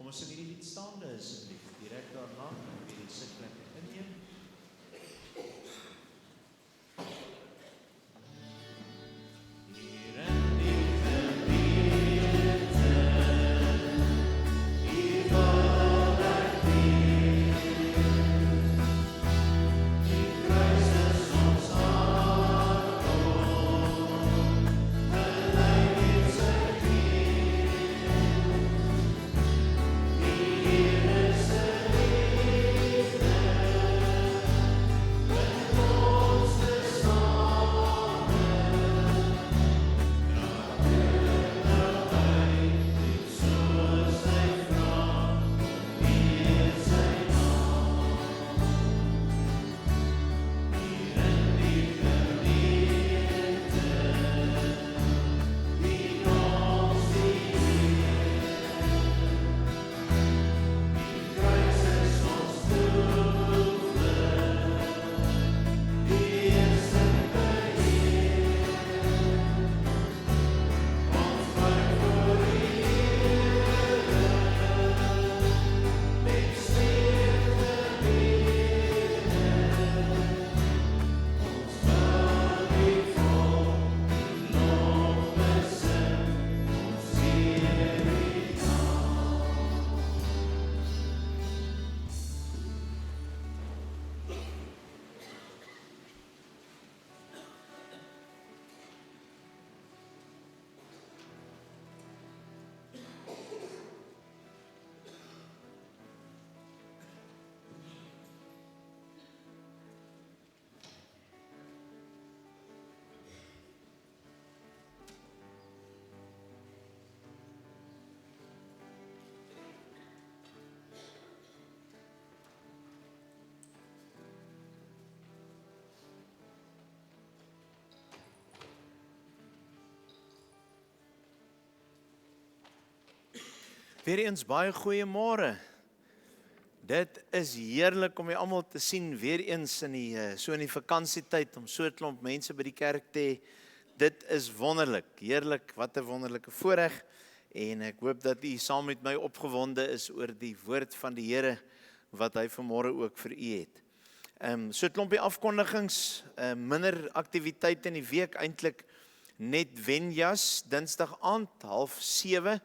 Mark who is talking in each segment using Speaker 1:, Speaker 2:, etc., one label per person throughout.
Speaker 1: ons sing hierdie lied staande asseblief. Direk daarna kan weer die sitplekke inneem. Weereens baie goeiemôre. Dit is heerlik om julle almal te sien weereens in die vakansietyd om so 'n klomp mense by die kerk te hê. Dit is wonderlik, heerlik, wat 'n wonderlike voorreg en ek hoop dat u saam met my opgewonde is oor die woord van die Here wat hy vanmôre ook vir u het. So 'n klompie afkondigings, minder aktiwiteite in die week, eintlik net Wenjas, Dinsdag aand 6:30.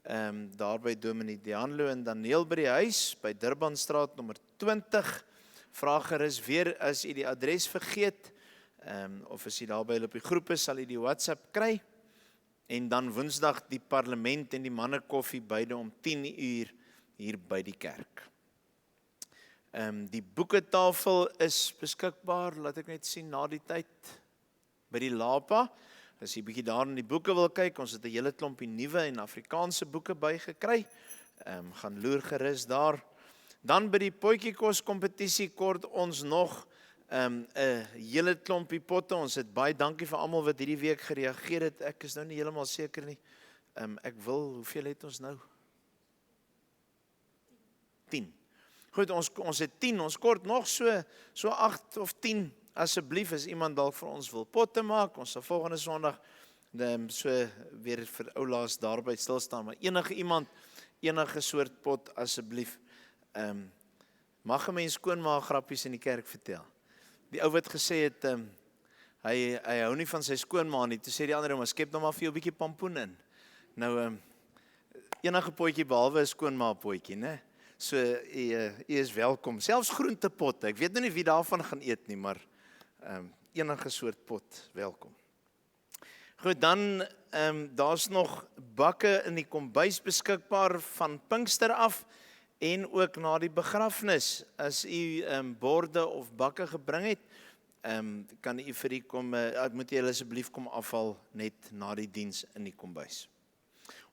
Speaker 1: Daar by Dominee Dianlo en Daniel by die huis, by Durbanstraat nommer 20. Vra gerus weer as u die adres vergeet, of as u daar by hulle op die groep is, sal u die WhatsApp kry. En dan Woensdag die parlement en die mannekoffie, beide om 10:00 hier by die kerk. Die boeketafel is beskikbaar, laat ek net sien, na die tyd, by die Lapa. As jy bietjie daar in die boeke wil kyk, ons het 'n hele klompie nuwe en Afrikaanse boeke bygekry. Gaan loer gerus daar. Dan by die potjiekos kompetisie kort ons nog 'n hele klompie potte. Ons het baie dankie vir almal wat hierdie week gereageer het. Ek is nou nie heeltemal seker nie. Hoeveel het ons nou? 10. Goed, ons het 10. Ons kort nog so 8 of 10. Asseblief, as iemand dalk vir ons wil potte maak, ons sal volgende Sondag so weer vir oulaas daarby stil staan, maar enige iemand, enige soort pot asseblief. Mag 'n mens skoonmaak grappies in die kerk vertel. Die ou wat gesê het, hy hou nie van sy skoonma nie, toe sê die ander ou, maar skep nou maar vir jou 'n bietjie pampoen in. Nou, enige potjie behalwe 'n skoonma potjie, né? So, u is welkom, selfs groentepot, ek weet nou nie wie daarvan gaan eet nie, maar enige soort pot, welkom. Goed, dan, daar's nog bakke in die kombuis beskikbaar van Pinkster af, en ook na die begrafnis. As u borde of bakke gebring het, kan u vir die moet u asseblief kom afhaal net na die diens in die kombuis.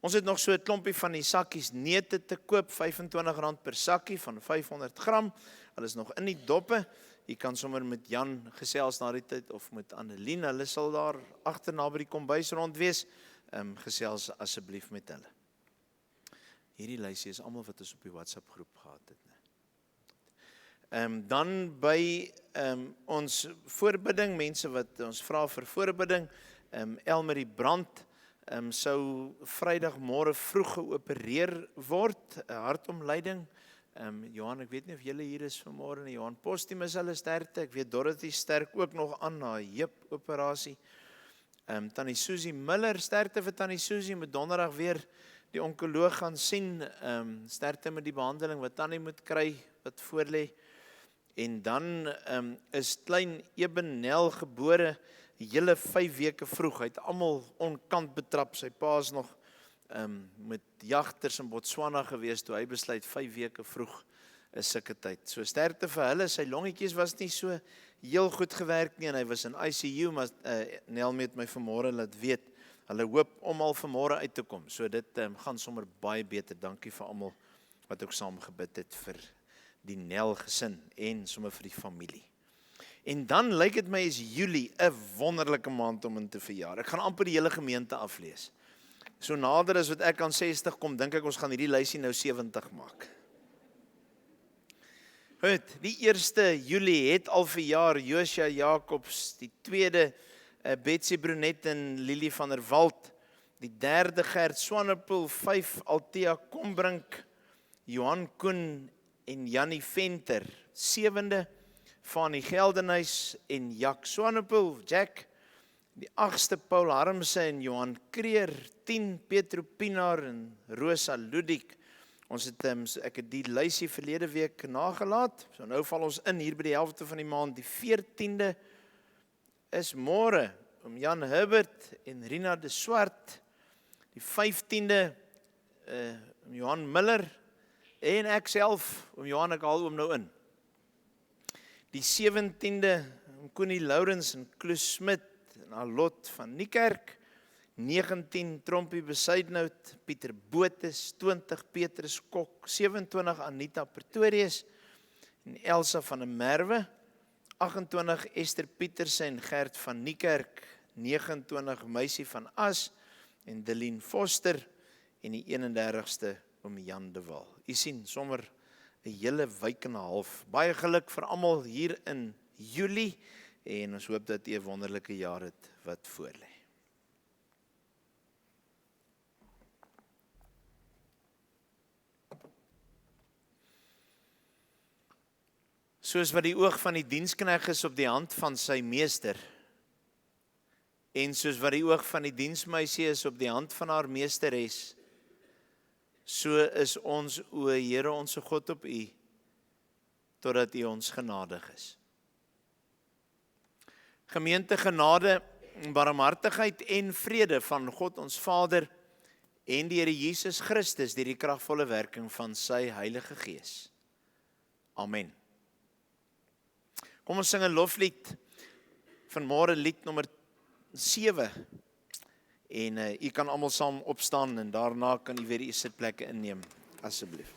Speaker 1: Ons het nog so 'n klompie van die sakkies neute te koop, R25 per sakkie van 500 gram. Hulle is nog in die doppe. Jy kan sommer met Jan gesels na die tyd of met Annelien, hulle sal daar agterna by die kombuis rond wees. Gesels asseblief met hulle. Hierdie lysie is almal wat ons op die WhatsApp groep gehad het. Dan by ons voorbidding, mense wat ons vra vir voorbidding, Elmarie Brandt sou Vrydagmôre vroeg geopereer word, 'n hartomleiding. Johan, ek weet nie of julle hier is vanmôre nie. Johan Postumus hulle sterkte. Ek weet Dorothy sterk ook nog aan na 'n heupoperasie. Tannie Susie Miller, sterkte vir Tannie Susie, moet donderdag weer die onkoloog gaan sien. Sterkte met die behandeling wat Tannie moet kry, wat voorlê. En dan is klein Ebenel gebore, hele 5 weke vroeg. Hy het almal onkant betrap. Sy pa is nog met jagters in Botswana gewees toe hy besluit 5 weke vroeg is sulke tyd. So sterkte vir hulle. Sy longetjies was nie so heel goed gewerk nie en hy was in ICU, maar Nel het my vanmôre laat weet. Hulle hoop om al vanmôre uit te kom. So dit gaan sommer baie beter. Dankie vir almal wat ook saam gebid het vir die Nel gesin en sommer vir die familie. En dan lyk dit my is Julie 'n wonderlike maand om in te verjaar. Ek gaan amper die hele gemeente aflees. So nader as wat ek aan 60 kom, dink ek ons gaan hierdie lysie nou 70 maak. Goed, die 1 Julie het al verjaar Josia Jacobs, die 2de Betsy Brunet en Lily van der Walt, die 3de Gert Swanepoel, 5 Althea Kombrink, Johan Koen en Jannie Venter, 7de Fanny Geldenhuys en Jack Swanepoel, Jack, die 8ste Paul Harmse en Johan Kreer, 10 Petro Pinaar en Rosa Ludik. Ons het ek het die lysie verlede week nagelaat. So nou val ons in hier by die helfte van die maand. Die 14de is môre om Jan Herbert en Rina de Swart. Die 15de om Johan Miller en ek self om Johan, ek haal oom nou in. Die 17de om Connie Lourens en Kloos Smit en Alot van Niekerk. 19 Trompie Besuidnout, Pieter Botes, 20 Petrus Kok, 27 Anita Pretorius en Elsa van der Merwe, 28 Esther Pieterse en Gert van Niekerk, 29 Meisie van As en Delien Foster en die 31ste om Jan de Waal. U sien sommer 'n hele week en 'n half. Baie geluk vir almal hier in Julie en ons hoop dat u 'n wonderlike jaar het wat voorlê. Soos wat die oog van die diensknegt is op die hand van sy meester, en soos wat die oog van die diensmeisie is op die hand van haar meesteres, so is ons, o Here, onse God, op u, totdat u ons genadig is. Gemeente, genade, barmhartigheid en vrede van God ons Vader en die Here Jesus Christus deur die kragvolle werking van sy Heilige Gees. Amen. Kom ons sing 'n loflied, vanmôre lied nommer 7. En u kan almal saam opstaan en daarna kan u weer u sitplekke inneem, asseblief.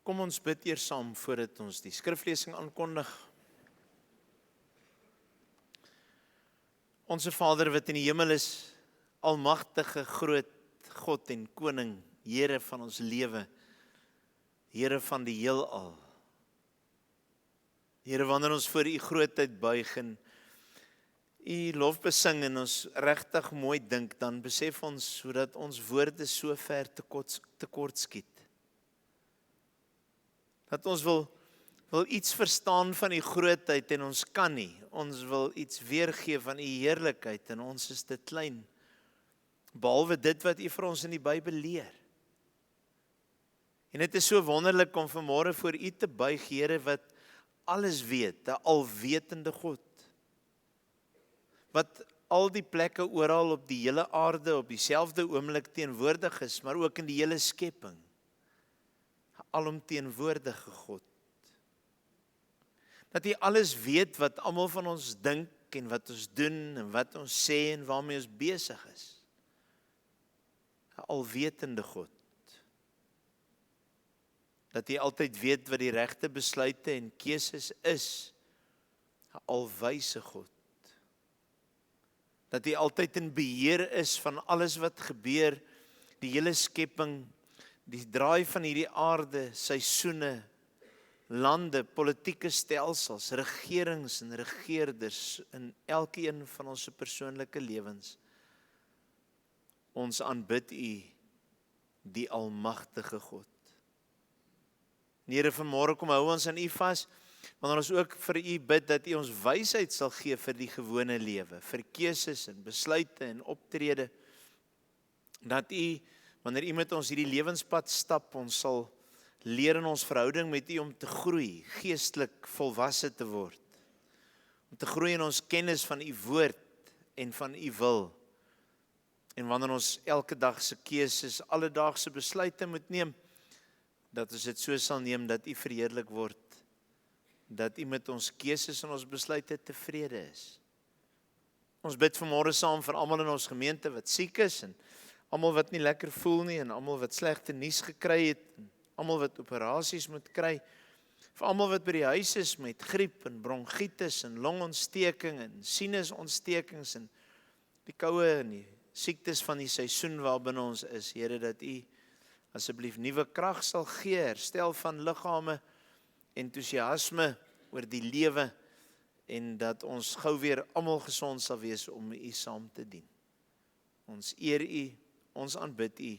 Speaker 1: Kom ons bid eers saam voordat ons die skriflesing aankondig. Onse Vader wat in die hemel is, almagtige groot God en koning, Here van ons lewe, Here van die heelal. Here, wanneer ons voor U grootheid buig en U lof besing en ons regtig mooi dink, dan besef ons hoe dat ons woorde so ver tekort skiet. Dat ons wil iets verstaan van U grootheid en ons kan nie. Ons wil iets weergee van U heerlikheid en ons is te klein. Behalwe dit wat U vir ons in die Bybel leer. En dit is so wonderlik om vanmôre voor U te buig, Here, wat alles weet, 'n alwetende God. Wat al die plekke oral op die hele aarde op dieselfde oomblik teenwoordig is, maar ook in die hele skepping. Alomteenwoordige God. Dat U alles weet wat almal van ons dink en wat ons doen en wat ons sê en waarmee ons besig is. 'n Alwetende God. Dat U altyd weet wat die regte besluite en keuses is. 'n Alwyse God. Dat U altyd in beheer is van alles wat gebeur, die hele skepping, die draai van hierdie aarde, seisoene, lande, politieke stelsels, regerings en regerders in elkeen van ons persoonlike lewens. Ons aanbid U, die almagtige God. Here, vanmôre kom hou ons aan U vas, wanneer ons ook vir U bid dat U ons wysheid sal gee vir die gewone lewe, vir keuses en besluite en optrede. Dat U, wanneer U met ons hierdie lewenspad stap, ons sal leer in ons verhouding met U om te groei, geestelik volwasse te word. Om te groei in ons kennis van U woord en van U wil. En wanneer ons elke dag se keuses, alledaagse besluite moet neem, dat ons dit so sal neem dat U verheerlik word. Dat U met ons keuses en ons besluite tevrede is. Ons bid vanmôre saam vir almal in ons gemeente wat siek is en almal wat nie lekker voel nie en almal wat slegte nuus gekry het en almal wat operasies moet kry. Vir almal wat by die huis is met griep en bronkietis en longontsteking en sinusontstekings en die koue en die siektes van die seisoen waarbinne ons is. Here, dat U asseblief nuwe krag sal gee, herstel van liggame, entoesiasme oor die lewe en dat ons gou weer almal gesond sal wees om U saam te dien. Ons eer U, ons aanbid U,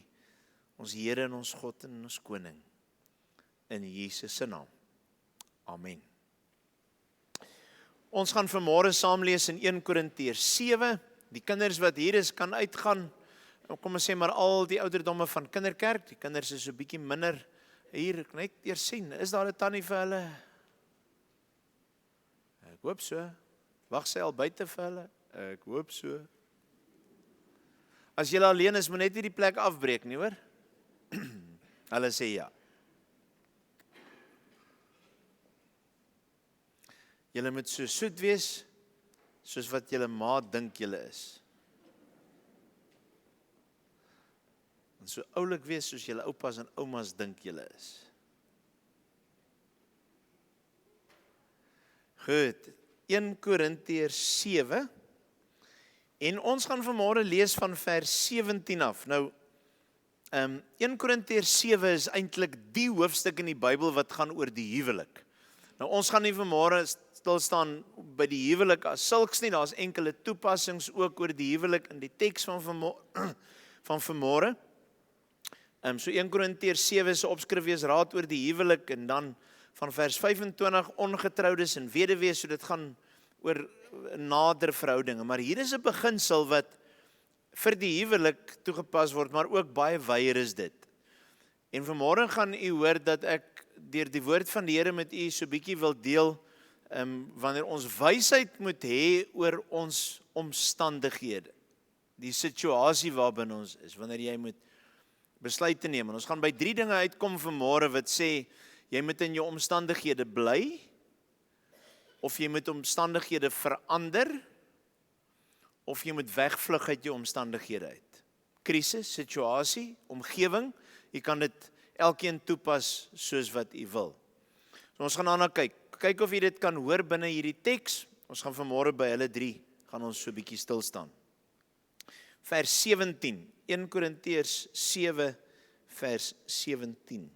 Speaker 1: ons Here en ons God en ons Koning. In Jesus se naam. Amen. Ons gaan vanmôre saam lees in 1 Korintiërs 7. Die kinders wat hier is kan uitgaan. Kom ons sê maar al die ouderdomme van kinderkerk. Die kinders is so 'n bietjie minder hier, ek net eers sien. Is daar 'n tannie vir hulle? Ek hoop so. Wag sy al buite vir hulle? Ek hoop so. As jy alleen is, moet net nie die plek afbreek nie, hoor. Hulle sê ja. Julle moet so soet wees, soos wat julle ma dink julle is. En so oulik wees, soos julle oupas en oumas dink julle is. Goed, 1 Korintiërs 7. En ons gaan vanmôre lees van vers 17 af. Nou, 1 Korintiërs 7 is eintlik die hoofstuk in die Bybel wat gaan oor die huwelik. Nou, ons gaan nie vanmôre stil staan by die huwelik as sulks nie, daar's enkele toepassings ook oor die huwelik in die teks van vanmôre. So 1 Korintiërs 7 se opskrif wees raad oor die huwelik en dan van vers 25 ongetroudes en weduwees, so dit gaan oor nader verhoudinge. Maar hier is 'n beginsel wat vir die huwelik toegepas word, maar ook baie wyer is dit. En vanmôre gaan u hoor dat ek deur die woord van die Here met u so 'n bietjie wil deel, wanneer ons wysheid moet hê oor ons omstandighede. Die situasie waarbinne ons is, wanneer jy moet besluite neem. En ons gaan by 3 dinge uitkom vanmôre wat sê, jy moet in jou omstandighede bly, of jy moet omstandighede verander, of jy moet wegvlug uit jou omstandighede uit. Krisis, situasie, omgewing, jy kan dit elkeen toepas soos wat u wil. So ons gaan daarna kyk. Kyk of jy dit kan hoor binne hierdie teks. Ons gaan vanmôre by hulle 3 gaan ons so 'n bietjie stil staan. Vers 17, 1 Korintiërs 7 vers 17.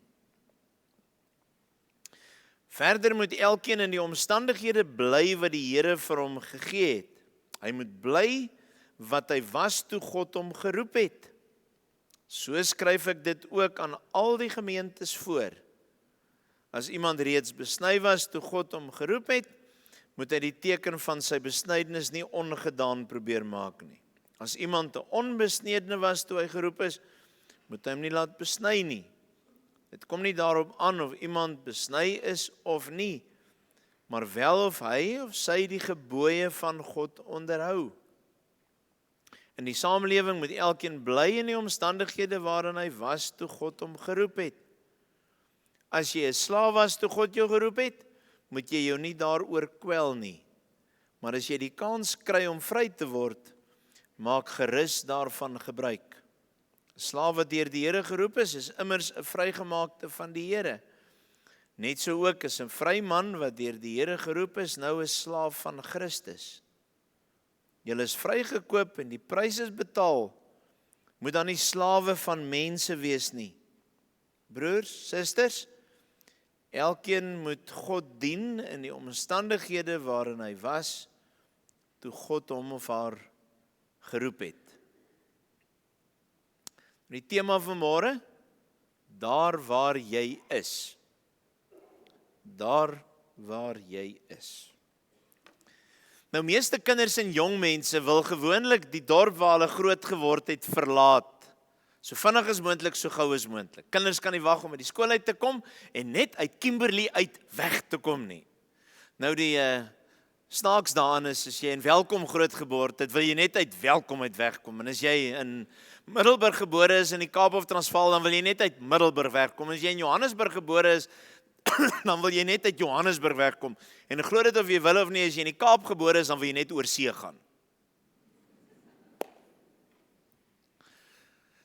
Speaker 1: Verder moet elkeen in die omstandighede bly wat die Here vir hom gegee het. Hy moet bly wat hy was toe God hom geroep het. So skryf ek dit ook aan al die gemeentes voor. As iemand reeds besny was toe God hom geroep het, moet hy die teken van sy besnydenis nie ongedaan probeer maak nie. As iemand 'n onbesnedene was toe hy geroep is, moet hy hom nie laat besny nie. Dit kom nie daarop aan of iemand besny is of nie, maar wel of hy of sy die gebooie van God onderhou. In die samelewing moet elkeen bly in die omstandighede waarin hy was toe God hom geroep het. As jy 'n slaaf was toe God jou geroep het, moet jy jou nie daaroor kwel nie. Maar as jy die kans kry om vry te word, maak gerus daarvan gebruik. 'n Slaaf wat deur die Here geroep is immers 'n vrygemaakte van die Here. Net so ook is 'n vry man wat deur die Here geroep is, nou 'n slaaf van Christus. Julle is vrygekoop en die prys is betaal. Moet dan nie slawe van mense wees nie. Broers, susters, elkeen moet God dien in die omstandighede waarin hy was, toe God hom of haar geroep het. Die tema van môre, daar waar jy is. Daar waar jy is. Nou, meeste kinders en jong mense wil gewoonlik die dorp waar hulle groot geword het verlaat. So vinnig as moontlik, so gou as moontlik. Kinders kan nie wag om uit die skool uit te kom en net uit Kimberley uit weg te kom nie. Nou die snaaks daaraan is, as jy in Welkom grootgeword het, wil jy net uit Welkom uit wegkom. En as jy in Middelburg gebore is in die Kaap of Transvaal, dan wil jy net uit Middelburg wegkom. As jy in Johannesburg gebore is, dan wil jy net uit Johannesburg wegkom. En glo dit of jy wil of nie, as jy in die Kaap gebore is, dan wil jy net oor see gaan.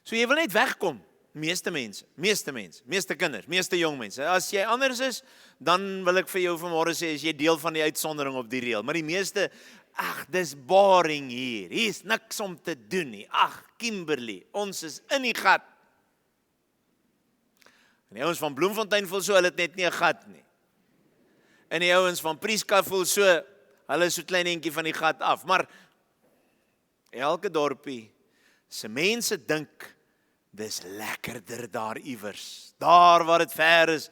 Speaker 1: So jy wil net wegkom, meeste mense, meeste kinders, meeste jong mense. As jy anders is, dan wil ek vir jou vanmôre sê, as jy deel van die uitsondering op die reël. Maar die meeste, dis boring hier is niks om te doen nie. Kimberley, ons is in die gat. En die ouens van Bloemfontein voel so, hulle het net nie 'n gat nie. En die ouens van Prieska voel so, hulle is so klein entjie van die gat af. Maar elke dorpie se mense dink dis lekkerder daar iewers. Daar waar dit ver is.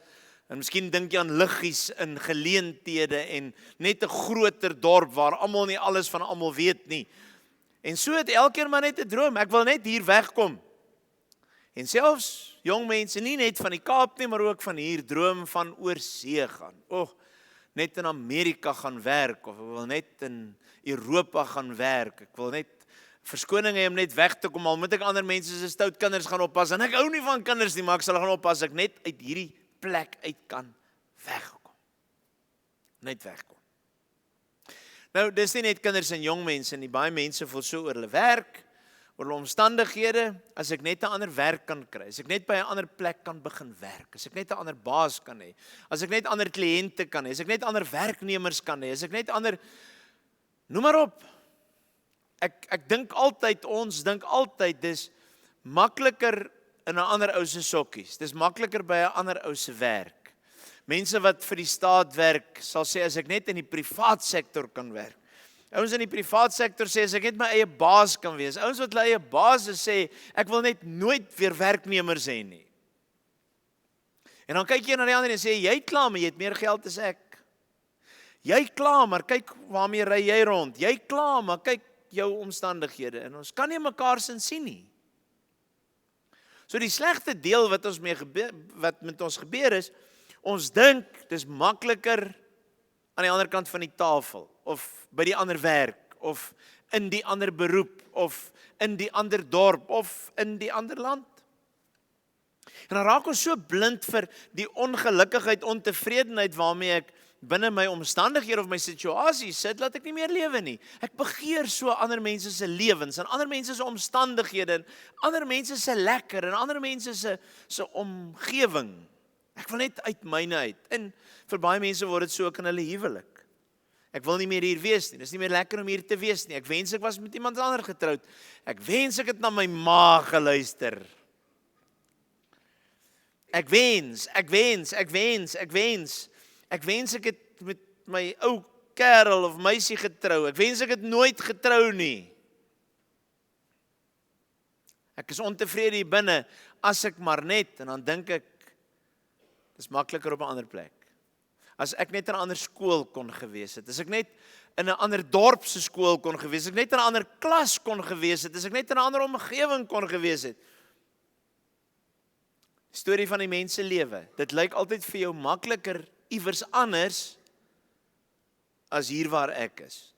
Speaker 1: En miskien dink jy aan liggies in geleenthede en net 'n groter dorp waar almal nie alles van almal weet nie. En so het elkeen maar net 'n droom. Ek wil net hier wegkom. En selfs jong mense, nie net van die Kaap nie, maar ook van hier droom van oor see gaan. Net in Amerika gaan werk, of ek wil net in Europa gaan werk. Ek wil net verskoning hê om net weg te kom, al moet ek ander mense se stout kinders gaan oppas. En ek hou nie van kinders nie, maar ek sal gaan oppas, ek net uit hierdie plek uit kan wegkom. Net wegkom. Nou, dis nie net kinders en jong mense nie, baie mense voel so oor hulle werk, oor hulle omstandighede, as ek net 'n ander werk kan kry, as ek net by 'n ander plek kan begin werk, as ek net 'n ander baas kan hê, as ek net ander kliënte kan hê, as ek net ander werknemers kan hê, as ek net ander, noem maar op. Ek dink altyd, ons dink altyd, dis makliker in 'n ander ou se sokkies. Dis makliker by 'n ander ou se werk. Mense wat vir die staat werk, sal sê as ek net in die privaat sektor kan werk. Ouens in die privaat sektor sê as ek net my eie baas kan wees. Ouens wat hulle eie baas sê, ek wil net nooit weer werknemers hê nie. En dan kyk jy na die ander en sê, jy kla, maar jy het meer geld as ek. Jy kla, maar kyk waarmee ry jy rond. Jy kla, maar kyk jou omstandighede. En ons kan nie mekaar sin sien nie. So die slegte deel wat met ons gebeur is, ons dink dis makliker aan die ander kant van die tafel, of by die ander werk, of in die ander beroep, of in die ander dorp, of in die ander land. En dan raak ons so blind vir die ongelukkigheid, ontevredenheid waarmee ek binne my omstandighede of my situasie sit, laat ek nie meer lewe nie. Ek begeer so ander mense se lewens en ander mense se omstandighede en ander mense se lekker en ander mense se omgewing. Ek wil net uit myne uit. En vir baie mense word dit so ook in hulle huwelik. Ek wil nie meer hier wees nie. Dis nie meer lekker om hier te wees nie. Ek wens ek was met iemand anders getroud. Ek wens ek het na my ma geluister. Ek wens ek het met my ou kerel of meisie getrou. Ek wens ek het nooit getrou nie. Ek is ontevrede hier binne as ek maar net, en dan dink ek, dis makliker op 'n ander plek. As ek net in 'n ander skool kon gewees het, as ek net in 'n ander dorp se skool kon gewees het, as ek net in 'n ander klas kon gewees het, as ek net in 'n ander omgewing kon gewees het. Storie van die mens se lewe. Dit lyk altyd vir jou makliker iewers anders as hier waar ek is.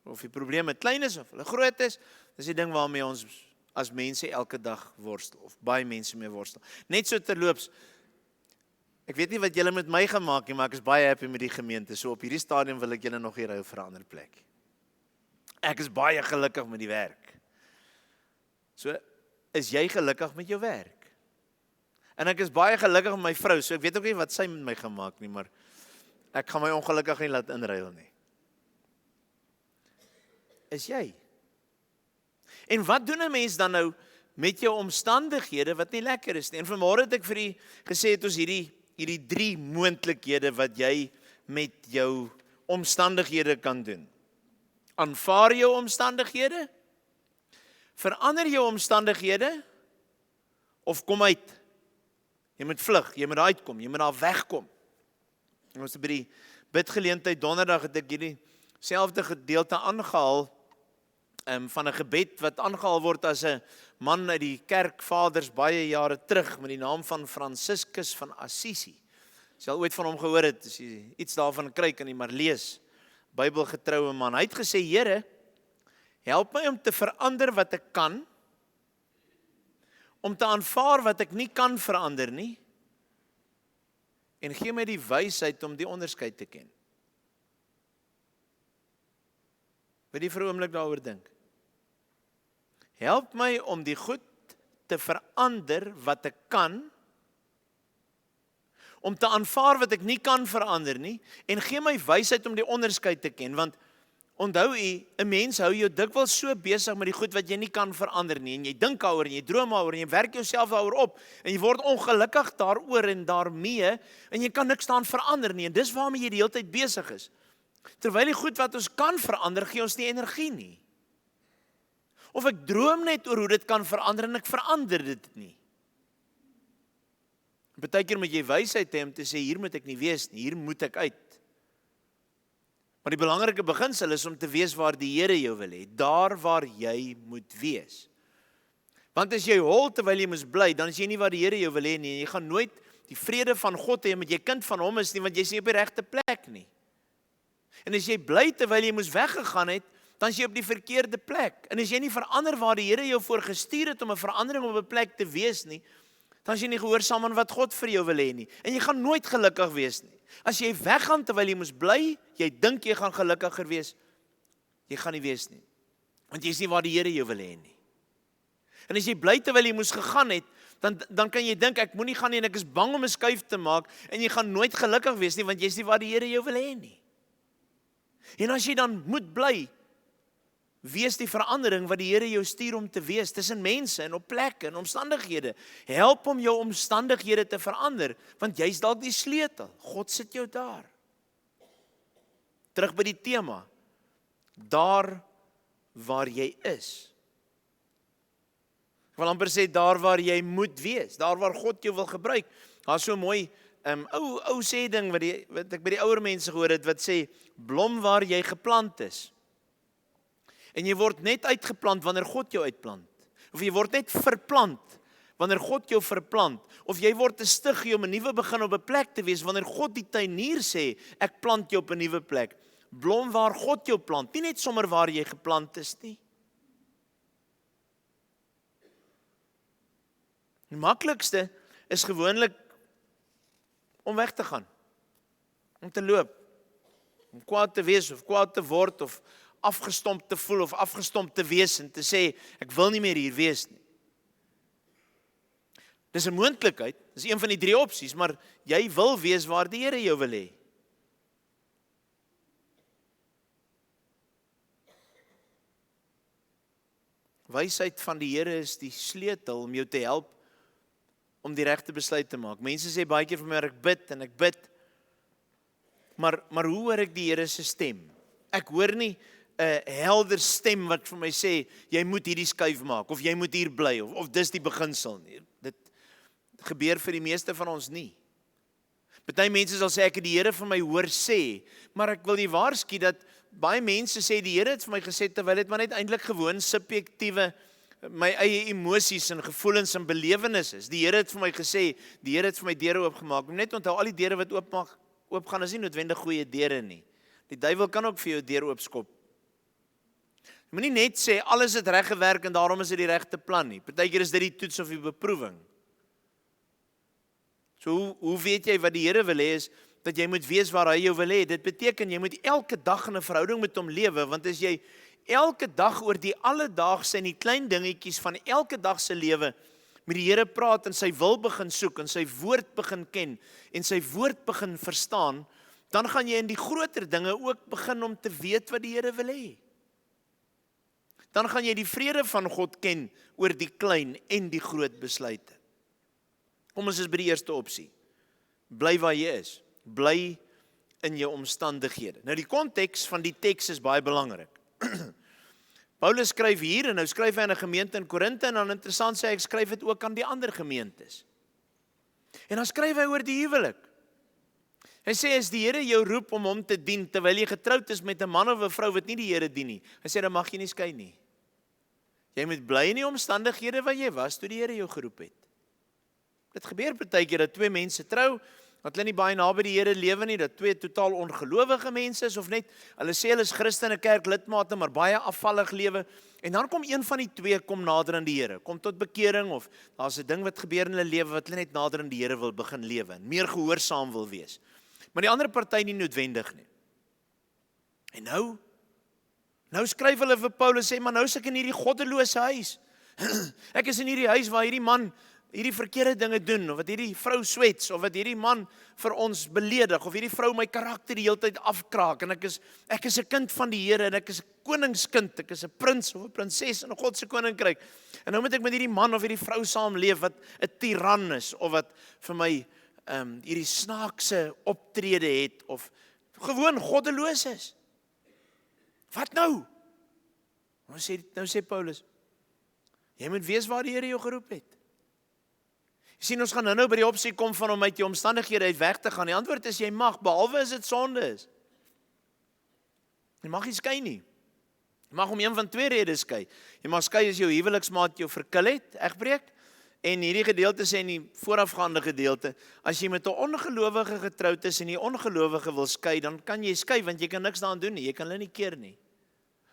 Speaker 1: Of die probleme klein is of hulle groot is, dis die ding waarmee ons as mense elke dag worstel, of baie mense mee worstel. Net so terloops, ek weet nie wat julle met my gemaak nie, maar ek is baie happy met die gemeente. So op hierdie stadium wil ek julle nog hier hou vir 'n ander plek. Ek is baie gelukkig met die werk. So, is jy gelukkig met jou werk? En ek is baie gelukkig met my vrou, so ek weet ook nie wat sy met my gemaak nie, maar ek gaan my ongelukkig nie laat inruil nie. Is jy? En wat doen 'n mens dan nou met jou omstandighede wat nie lekker is nie? En vanmôre het ek vir u gesê het ons hierdie 3 moontlikhede wat jy met jou omstandighede kan doen. Aanvaar jou omstandighede, verander jou omstandighede, of kom uit. Jy moet vlug, jy moet uitkom, jy moet daar wegkom. En ons het by die bidgeleentheid donderdag het ek hierdie selfde gedeelte aangehaal, van 'n gebed wat aangehaal word as 'n man uit die kerkvaders baie jare terug met die naam van Franciscus van Assisi. As jy al ooit van hom gehoor het, as jy iets daarvan kry, kan jy maar lees. Bybelgetroue man. Hy het gesê, Here, help my om te verander wat ek kan, om te aanvaar wat ek nie kan verander nie, en gee my die wysheid om die onderskeid te ken. Wil jy vir 'n oomblik daaroor dink? Help my om die goed te verander wat ek kan, om te aanvaar wat ek nie kan verander nie, en gee my wysheid om die onderskeid te ken, want onthou u, 'n mens hou jou dikwels so besig met die goed wat jy nie kan verander nie, en jy dink daaroor, en jy droom daaroor, en jy werk jouself daaroor op, en jy word ongelukkig daaroor en daarmee, en jy kan niks daaraan verander nie, en dis waarmee jy die hele tyd besig is. Terwyl die goed wat ons kan verander, gee ons nie energie nie. Of ek droom net oor hoe dit kan verander, en ek verander dit nie. Partykeer moet jy wysheid hê om te sê, hier moet ek nie wees nie, hier moet ek uit. Maar die belangrike beginsel is om te wees waar die Here jou wil hê, daar waar jy moet wees. Want as jy hol terwyl jy moes bly, dan is jy nie waar die Here jou wil hê nie, en jy gaan nooit die vrede van God hê, omdat jy kind van hom is nie, want jy is nie op die regte plek nie. En as jy bly terwyl jy moes weggegaan het, dan is jy op die verkeerde plek. En as jy nie verander waar die Here jou voor gestuur het om 'n verandering op 'n plek te wees nie, dan is jy nie gehoorsaam aan wat God vir jou wil hê nie. En jy gaan nooit gelukkig wees nie. As jy weggaan terwyl jy moes bly, jy dink jy gaan gelukkiger wees, jy gaan nie wees nie. Want jy is nie waar die Here jou wil hê nie. En as jy bly terwyl jy moes gegaan het, dan kan jy dink ek moenie gaan nie en ek is bang om 'n skuif te maak, en jy gaan nooit gelukkig wees nie, want jy is nie waar die Here jou wil hê nie. En as jy dan moet bly, wees die verandering wat die Here jou stuur om te wees tussen mense en op plekke en omstandighede. Help om jou omstandighede te verander, want jy's dalk die sleutel. God sit jou daar. Terug by die tema. Daar waar jy is. Ek wil amper sê daar waar jy moet wees, daar waar God jou wil gebruik. Daar's so mooi ou sê ding wat ek by die ouer mense gehoor het, wat sê, blom waar jy geplant is. En jy word net uitgeplant wanneer God jou uitplant. Of jy word net verplant wanneer God jou verplant. Of jy word 'n stiggie om 'n nuwe begin op 'n plek te wees wanneer God die tuinier sê, ek plant jou op 'n nuwe plek. Blom waar God jou plant, nie net sommer waar jy geplant is nie. Die maklikste is gewoonlik om weg te gaan. om te loop, om kwaad te wees of kwaad te word of afgestomp te voel of afgestomp te wees en te sê, ek wil nie meer hier wees nie. Dis 'n moontlikheid, dis een van die 3 opsies, maar jy wil wees waar die Here jou wil hê. Wysheid van die Here is die sleutel om jou te help om die regte besluit te maak. Mense sê baie keer vir my, ek bid en ek bid, maar hoe hoor ek die Here se stem? Ek hoor nie 'n helder stem wat vir my sê, jy moet hierdie skuif maak, of jy moet hier bly, of dis die beginsel nie. Dit gebeur vir die meeste van ons nie. Party mense sal sê, ek het die Here vir my hoor sê, maar ek wil nie waarsku dat baie mense sê, die Here het vir my gesê, terwyl dit maar net eintlik gewoon subjektiewe, my eie emosies en gevoelens en belewenis is. Die Here het vir my gesê, die Here het vir my deure oopgemaak. Net onthou, al die deure wat oopgaan is nie noodwendig goeie deure nie. Die duiwel kan ook vir jou deur oopskop. Jy moet nie net sê, alles het reg gewerk en daarom is dit die regte plan nie. Partykeer is dit die toets of die beproewing. So hoe weet jy wat die Here wil hê is, dat jy moet wees waar hy jou wil hê. Dit beteken, jy moet elke dag in 'n verhouding met hom lewe, want as jy elke dag oor die alledaagse en die klein dingetjies van elke dag se lewe met die Here praat en sy wil begin soek en sy woord begin ken en sy woord begin verstaan, dan gaan jy in die groter dinge ook begin om te weet wat die Here wil hê. Dan gaan jy die vrede van God ken oor die klein en die groot besluite. Kom ons is by die eerste opsie. Bly waar jy is. Bly in jou omstandighede. Nou die konteks van die teks is baie belangrik. Paulus skryf hier en nou skryf hy aan 'n gemeente in Korinte en dan interessant sê hy skryf dit ook aan die ander gemeentes. En dan skryf hy oor die huwelik. Hy sê as die Here jou roep om hom te dien terwyl jy getroud is met 'n man of 'n vrou wat nie die Here dien nie. Hy sê dan mag jy nie skei nie. Jy moet bly in die omstandighede waar jy was toe die Here jou geroep het. Dit gebeur partykeer dat 2 mense trou, dat hulle nie baie naby die Here lewe nie, dat 2 totaal ongelowige mense is of net hulle sê hulle is Christene kerklidmate maar baie afvallig lewe en dan kom een van die 2 kom nader aan die Here, kom tot bekering of daar's 'n ding wat gebeur in hulle lewe wat hulle net nader aan die Here wil begin lewe en meer gehoorsaam wil wees. Maar die ander party nie noodwendig nie. En nou skryf hulle vir Paulus sê maar nou is ek in hierdie goddelose huis. Ek is in hierdie huis waar hierdie man hierdie verkeerde dinge doen, of wat hierdie vrou swets, of wat hierdie man vir ons beledig, of hierdie vrou my karakter die hele tyd afkraak, en ek is 'n kind van die Here, en ek is 'n koningskind, ek is 'n prins of 'n prinses in God se koninkryk, en nou moet ek met hierdie man of hierdie vrou saamleef, wat 'n tiran is, of wat vir my hierdie snaakse optrede het, of gewoon goddeloos is. Wat nou? Nou sê Paulus, jy moet wees waar die Here jou geroep het. Jy sien, ons gaan nou by die opsie kom van om uit die omstandighede uit weg te gaan. Die antwoord is jy mag, behalwe as dit sonde is. Jy mag nie skei nie. Jy mag om een van 2 redes skei. Jy mag skei as jou huweliksmaat jou verkil het, egbreek, en hierdie gedeelte sê in die voorafgaande gedeelte, as jy met 'n ongelowige getroud is en die ongelowige wil skei, dan kan jy skei, want jy kan niks daaraan doen nie, jy kan hulle nie keer nie.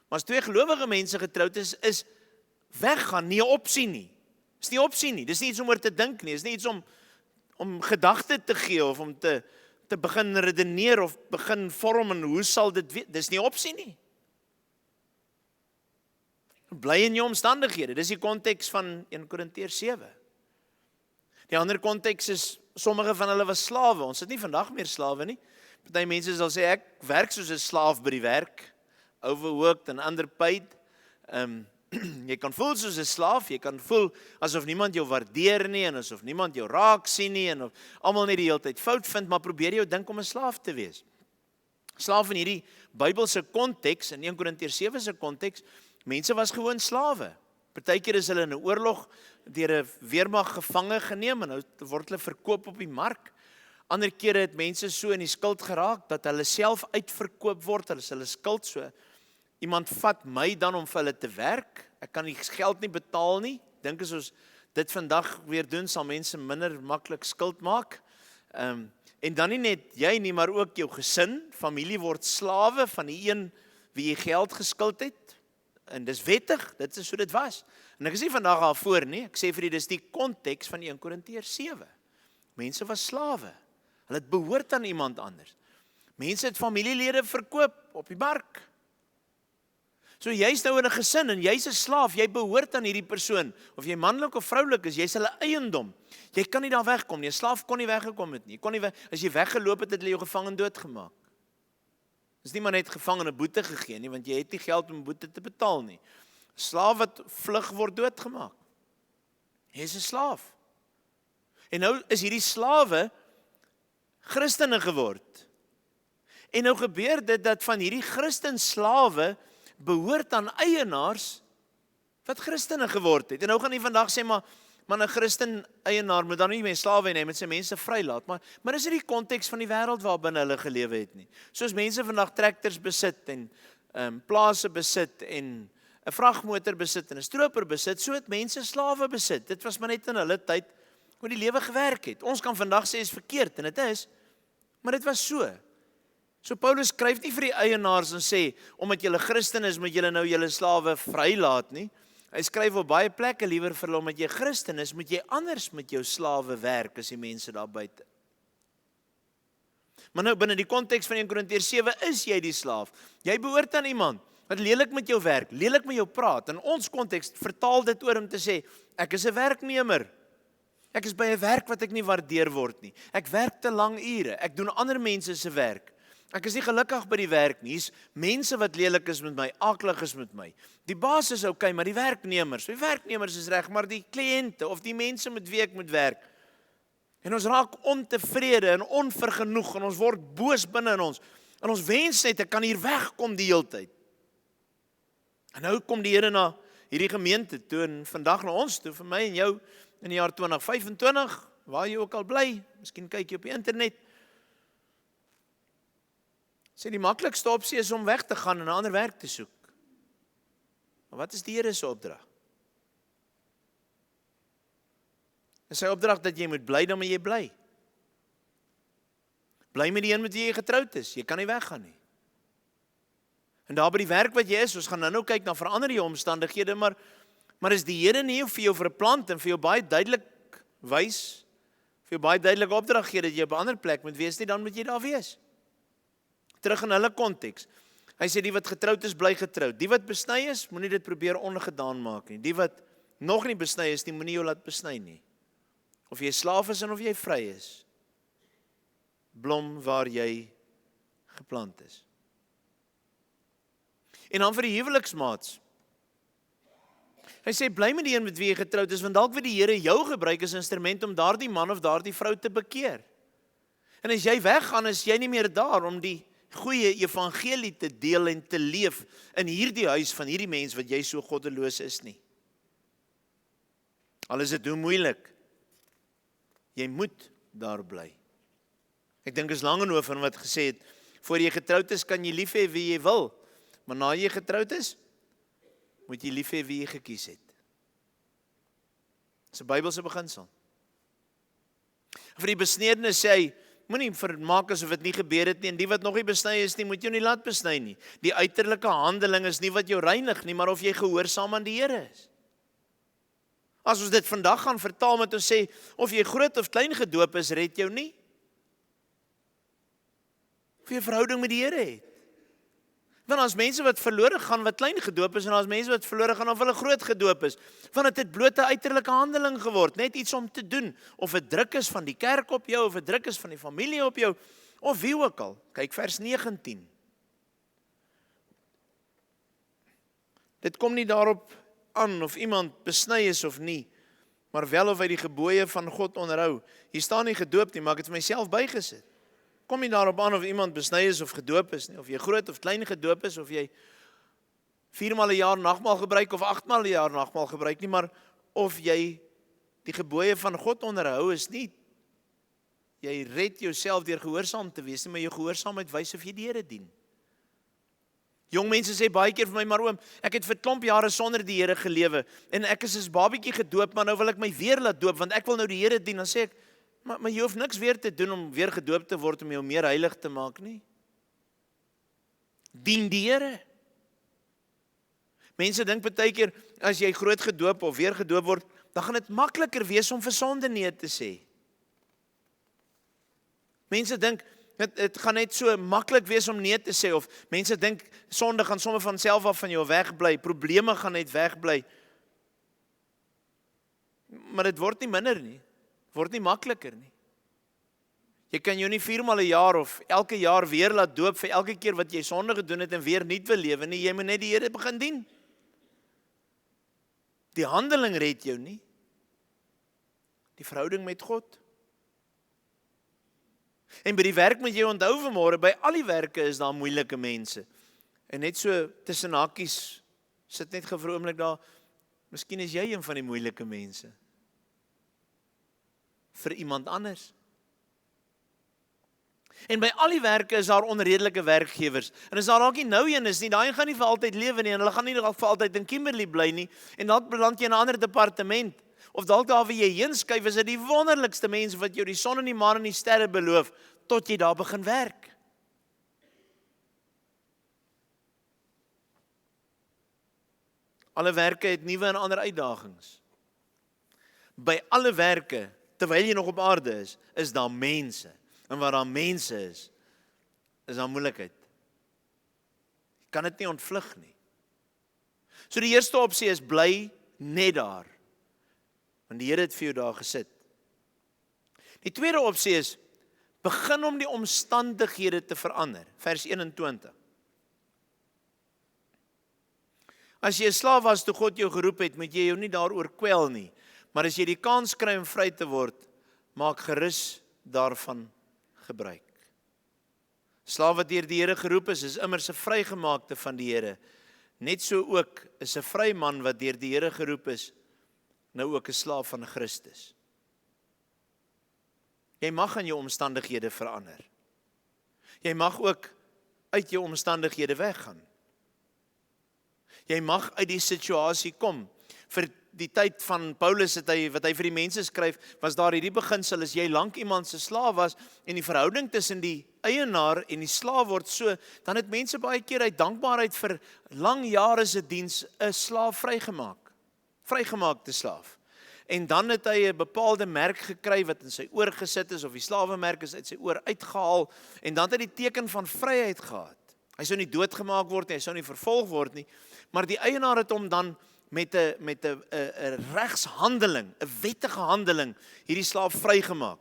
Speaker 1: Maar as 2 gelowige mense getroud is weggaan nie 'n opsie nie. Dis nie 'n opsie nie, dis nie iets om oor te dink nie, dis nie iets om gedagte te gee of om te begin redeneer of begin vorm en hoe sal dit wees, dis nie 'n opsie nie. Bly in jou omstandighede, dis die konteks van 1 Korintiërs 7. Die ander konteks is, sommige van hulle was slawe, ons het nie vandag meer slawe nie. Party mense sal sê, ek werk soos 'n slaaf by die werk, overworked and underpaid. Jy kan voel soos 'n slaaf, jy kan voel asof niemand jou waardeer nie, en asof niemand jou raak sien nie, en of almal net die hele tyd fout vind, maar probeer jou dink om 'n slaaf te wees. Slaaf in hierdie Bybelse konteks, in 1 Korintiërs 7 se konteks, mense was gewoon slawe. Partykeer is hulle in 'n oorlog deur 'n weermag gevange geneem, en nou word hulle verkoop op die mark. Ander kere het mense so in die skuld geraak, dat hulle self uitverkoop word, hulle skuld so. Iemand vat my dan om vir hulle te werk, ek kan die geld nie betaal nie, dink as ons dit vandag weer doen, sal mense minder maklik skuld maak, en dan nie net jy nie, maar ook jou gesin, familie word slawe van die een wie jy geld geskuld het, en dis wettig, dit is hoe dit was, en ek is nie vandag al voor nie, ek sê vir die, dis die konteks van 1 Korintiërs 7, mense was slawe, hulle het behoort aan iemand anders. Mense het familielede verkoop op die mark. So jy's nou in 'n gesin en jy's 'n slaaf, jy behoort aan hierdie persoon, of jy manlik of vroulik is, jy's hulle eiendom. Jy kan nie daar wegkom nie. 'n Slaaf kon nie weggekom het nie. Kon nie as jy weggeloop het, het hulle jou gevang en doodgemaak. Dis nie maar net gevang en 'n boete gegee nie, want jy het nie geld om boete te betaal nie. 'n Slaaf wat vlug word doodgemaak. Jy's 'n slaaf. En nou is hierdie slawe Christene geword. En nou gebeur dit dat van hierdie Christen slawe behoort aan eienaars wat Christene geword het. En nou gaan jy vandag sê, maar 'n Christen eienaar moet dan nie meer slawe hê nie, met sy mense vrylaat. Maar dis nie die konteks van die wêreld waarbinne hulle gelewe het nie. Soos mense vandag trektors besit en plase besit en 'n vragmotor besit en 'n stroper besit, so het mense slawe besit. Dit was maar net in hulle tyd hoe die lewe gewerk het. Ons kan vandag sê is verkeerd en dit is, maar dit was so. So Paulus skryf nie vir die eienaars en sê, omdat julle Christen is, moet julle nou julle slawe vrylaat nie. Hy skryf op baie plekke liewer vir hulle, omdat jy Christen is, moet jy anders met jou slawe werk as die mense daar buite. Maar nou binne die konteks van 1 Korintiërs 7 is jy die slaaf. Jy behoort aan iemand wat lelik met jou werk, lelik met jou praat. In ons konteks vertaal dit oor om te sê, ek is 'n werknemer. Ek is by 'n werk wat ek nie waardeer word nie. Ek werk te lang ure. Ek doen ander mense se werk. Ek is nie gelukkig by die werk nie. Hier's mense wat lelik is met my, aklig is met my. Die baas is okay, maar die werknemers is reg, maar die kliënte of die mense met wie ek moet werk. En ons raak ontevrede en onvergenoeg en ons word boos binne in ons. En ons wens net ek kan hier wegkom die hele tyd. En nou kom die Here na hierdie gemeente toe en vandag na ons toe, vir my en jou in die jaar 2025, waar jy ook al bly, miskien kyk jy op die internet. Sê die maklikste opsie is om weg te gaan en 'n ander werk te soek. Maar wat is die Here se opdrag? Is sy opdrag dat jy moet bly, dan moet jy bly. Bly met die een met wie jy getroud is, jy kan nie weggaan nie. En daar by die werk wat jy is, ons gaan nou kyk na verander die omstandighede, maar is die Here nie vir jou verplant en vir jou baie duidelik wys, vir jou baie duidelik opdrag gee dat jy op 'n ander plek moet wees nie, dan moet jy daar wees. Terug in hulle konteks. Hy sê die wat getroud is, bly getroud. Die wat besny is, moenie dit probeer ongedaan maak nie. Die wat nog nie besny is, moenie jou laat besny nie. Of jy slaaf is en of jy vry is. Blom waar jy geplant is. En dan vir die huweliksmaats. Hy sê bly met die een met wie jy getroud is, want dalk wil die Here jou gebruik as instrument om daardie man of daardie vrou te bekeer. En as jy weggaan, is jy nie meer daar om die goeie evangelie te deel en te leef in hierdie huis van hierdie mens wat jy so goddeloos is nie. Al is dit hoe moeilik, jy moet daar bly. Ek dink is Langenhoven van wat gesê het, voor jy getroud is, kan jy lief hê wie jy wil, maar na jy getroud is, moet jy lief hê wie jy gekies het. Dis 'n Bybelse beginsel. Vir die besnedene sê hy, moenie vermaak asof dit nie gebeur het nie, en die wat nog nie besny is nie, moet jou nie laat besny nie. Die uiterlike handeling is nie wat jou reinig nie, maar of jy gehoorsaam aan die Here is. As ons dit vandag gaan vertaal met ons sê, of jy groot of klein gedoop is, red jou nie. Of jy 'n verhouding met die Here het. Want as mense wat verlore gaan wat klein gedoop is, en as mense wat verlore gaan of hulle groot gedoop is, want dit het bloot 'n uiterlike handeling geword, net iets om te doen, of 'n druk is van die kerk op jou, of 'n druk is van die familie op jou, of wie ook al. Kyk vers 19. Dit kom nie daarop aan of iemand besny is of nie, maar wel of hy die gebooie van God onderhou. Hier staan nie gedoop nie, maar ek het vir myself bygesit. Kom nie daarop aan of iemand besny is of gedoop is nie, of jy groot of klein gedoop is, of jy 4 maal 'n jaar nagmaal gebruik of 8 maal 'n jaar nagmaal gebruik nie, maar of jy die gebooie van God onderhou is nie. Jy red jouself deur gehoorsaam te wees nie, maar jou gehoorsaamheid wys of jy die Here dien. Jong mense sê baie keer vir my, maar oom, ek het vir 'n klomp jare sonder die Here gelewe, en ek is as babietjie gedoop, maar nou wil ek my weer laat doop, want ek wil nou die Here dien. Dan sê ek, maar jy hoef niks weer te doen om weer gedoop te word om jou meer heilig te maak nie. Dien die Here. Mense dink baie keer, as jy groot gedoop of weer gedoop word, dan gaan dit makliker wees om vir sonde nee te sê. Mense dink, Dit gaan net so maklik wees om nee te sê, of mense dink sonde gaan sommer van self af van jou wegbly, probleme gaan net wegbly. Maar dit word nie minder nie, word nie makliker nie. Jy kan jou nie 4 maal 'n jaar of elke jaar weer laat doop vir elke keer wat jy sonde gedoen het en weer nuut wil lewe nie, jy moet net die Here begin dien. Die handeling red jou nie, die verhouding met God. En by die werk moet jy onthou vanmôre, by al die werke is daar moeilike mense. En net so tussen hakies, sit net gou vir 'n oomblik daar, miskien is jy een van die moeilike mense. Vir iemand anders. En by al die werke is daar onredelike werkgewers. En as daar dalk nie nou een is nie, daai gaan nie vir altyd lewe nie, en hulle gaan nie dalk vir altyd in Kimberley bly nie, en dalk beland jy in 'n ander departement, of dalk daar waar jy heen skuif, is dit die wonderlikste mense wat jou die son en die maan en die sterre beloof, tot jy daar begin werk. Alle werke het nuwe en ander uitdagings. By alle werke, terwyl jy nog op aarde is daar mense. En waar daar mense is daar moeilikheid. Jy kan dit nie ontvlug nie. So die eerste opsie is, bly net daar. Want die Here het vir jou daar gesit. Die tweede opsie is, begin om die omstandighede te verander. Vers 21. As jy 'n slaaf was toe God jou geroep het, moet jy jou nie daaroor kwel nie. Maar as jy die kans kry om vry te word, maak gerus daarvan gebruik. Slaaf wat deur die Here geroep is immers 'n vrygemaakte van die Here. Net so ook is 'n vry man wat deur die Here geroep is, nou ook 'n slaaf van Christus. Jy mag aan jou omstandighede verander. Jy mag ook uit jou omstandighede weggaan. Jy mag uit die situasie kom. Vir die tyd van Paulus wat hy vir die mense skryf, was daar hierdie beginsel, as jy lank iemand se slaaf was, en die verhouding tussen die eienaar en die slaaf word so, dan het mense baie keer uit dankbaarheid vir lang jare se diens 'n slaaf vrygemaakte slaaf. En dan het hy 'n bepaalde merk gekry wat in sy oor gesit is, of die slawemerk is uit sy oor uitgehaal, en dan het hy die teken van vryheid gehad. Hy sou nie doodgemaak word nie, hy sou nie vervolg word nie, maar die eienaar het hom dan met 'n regshandeling, 'n wettige handeling, hierdie slaaf vrygemaak.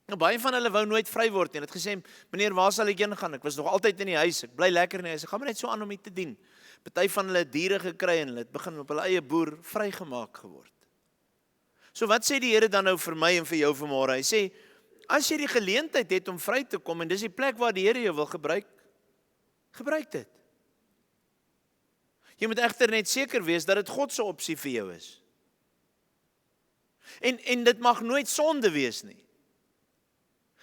Speaker 1: Nou, baie van hulle wou nooit vry word nie. Hulle het gesê, meneer, waar sal ek heen gaan? Ek was nog altyd in die huis, ek bly lekker in die huis, ek gaan maar net so aan om dit te dien. Party van hulle het diere gekry en hulle het begin op hulle eie boer vrygemaak geword. So wat sê die Here dan nou vir my en vir jou vanmôre? Hy sê, as jy die geleentheid het om vry te kom, en dis die plek waar die Here jou wil gebruik dit. Jy moet egter net seker wees dat dit God se opsie vir jou is. En dit mag nooit sonde wees nie.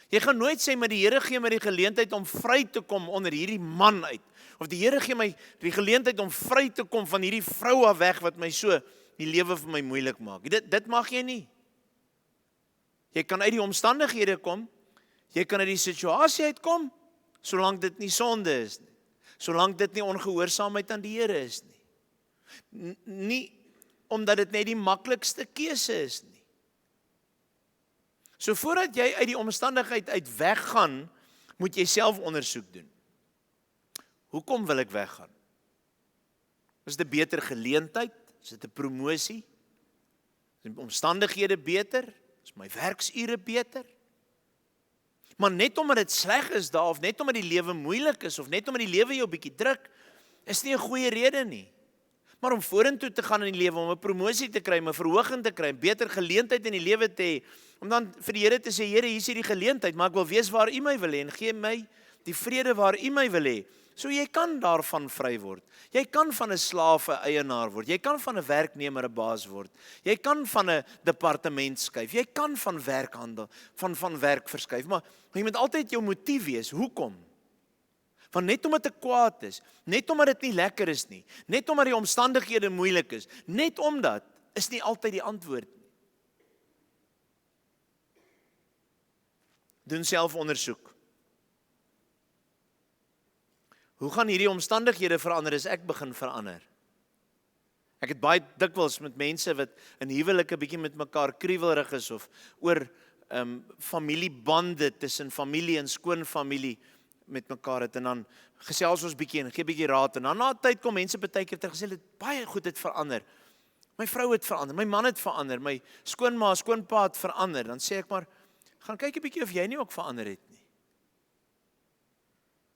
Speaker 1: Jy gaan nooit sê, maar die Here gee my die geleentheid om vry te kom onder hierdie man uit. Of die Here gee my die geleentheid om vry te kom van hierdie vrou af weg wat my so die lewe vir my moeilik maak. Dit mag jy nie. Jy kan uit die omstandighede kom, jy kan uit die situasie uitkom, solank dit nie sonde is nie. Solank dit nie ongehoorsaamheid aan die Here is nie. Nie omdat dit net die maklikste keuse is nie. So voordat jy uit die omstandigheid uit weggaan, moet jy self ondersoek doen. Hoekom wil ek weggaan? Is dit 'n beter geleentheid? Is dit 'n promosie? Is die omstandighede beter? Is my werksure beter? Maar net omdat dit sleg is daar, of net omdat die lewe moeilik is, of net omdat die lewe jou bietjie druk, is nie 'n goeie rede nie. Maar om vorentoe te gaan in die lewe, om 'n promosie te kry, om 'n verhoging te kry, 'n beter geleentheid in die lewe te hê, om dan vir die Here te sê, Here, hier is hierdie geleentheid, maar ek wil weet waar U my wil hê, en gee my die vrede waar U my wil hê. So jy kan daarvan vry word. Jy kan van 'n slaaf 'n eienaar word. Jy kan van 'n werknemer 'n baas word. Jy kan van 'n departement skuif. Jy kan van werkhandel, van werk verskuif. Maar jy moet altyd jou motief wees. Hoekom? Want net omdat dit kwaad is, net omdat dit nie lekker is nie, net omdat die omstandighede moeilik is, net omdat, is nie altyd die antwoord nie. Doen selfondersoek. Hoe gaan hierdie omstandighede verander as ek begin verander? Ek het baie dikwels met mense wat in huwelike bietjie met mekaar kriewelrig is of oor familiebande tussen familie en skoonfamilie met mekaar het, en dan gesels ons bietjie en gee bietjie raad, en dan na 'n tyd kom mense baie keer terug en sê, dit baie goed het verander. My vrou het verander, my man het verander, my skoonma, skoonpa het verander. Dan sê ek maar, gaan kyk 'n bietjie of jy nie ook verander het nie.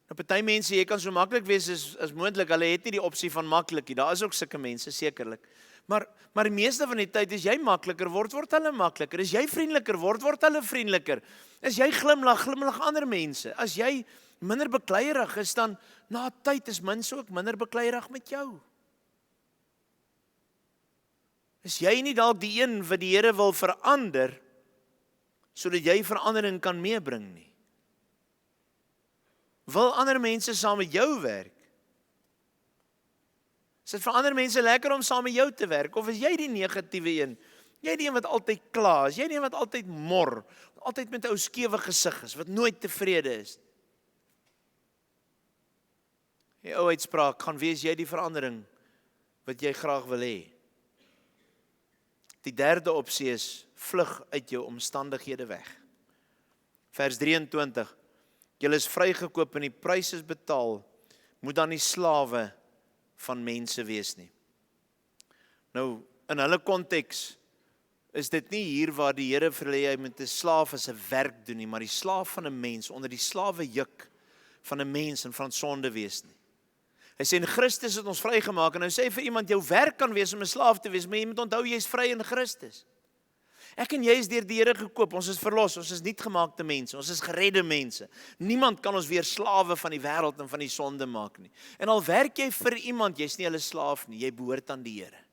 Speaker 1: Nou party mense, jy kan so maklik wees as moontlik, hulle het nie die opsie van maklik nie. Daar is ook sulke mense, sekerlik. Maar die meeste van die tyd, as jy makliker word hulle makliker. As jy vriendeliker word hulle vriendeliker. As jy glimlag ander mense. As jy minder bekleierig is, dan na 'n tyd is mense ook minder bekleierig met jou. Is jy nie dalk die een wat die Here wil verander, sodat jy verandering kan meebring nie? Wil ander mense saam met jou werk? Is dit vir ander mense lekker om saam met jou te werk? Of is jy die negatiewe een? Jy die een wat altyd kla, is jy die een wat altyd mor, altyd met 'n ou skewe gesig is, wat nooit tevrede is? Die ou uitspraak, gaan wees jy die verandering wat jy graag wil hê. Die derde opsie is, vlug uit jou omstandighede weg. Vers 23, julle is vrygekoop en die prys is betaal, moet dan nie slawe van mense wees nie. Nou, in hulle konteks is dit nie hier waar die Here vir hulle jy met 'n slaaf as 'n werk doen nie, maar die slaaf van 'n mens, onder die slawe juk van 'n mens en van sonde wees nie. Hy sê in Christus het ons vrygemaak, en nou sê hy vir iemand, jou werk kan wees om 'n slaaf te wees, maar jy moet onthou jy is vry in Christus. Ek en jy is deur die Here gekoop, ons is verlos, ons is nuutgemaakte mense, ons is geredde mense. Niemand kan ons weer slawe van die wêreld en van die sonde maak nie. En al werk jy vir iemand, jy's nie hulle slaaf nie, jy behoort aan die Here.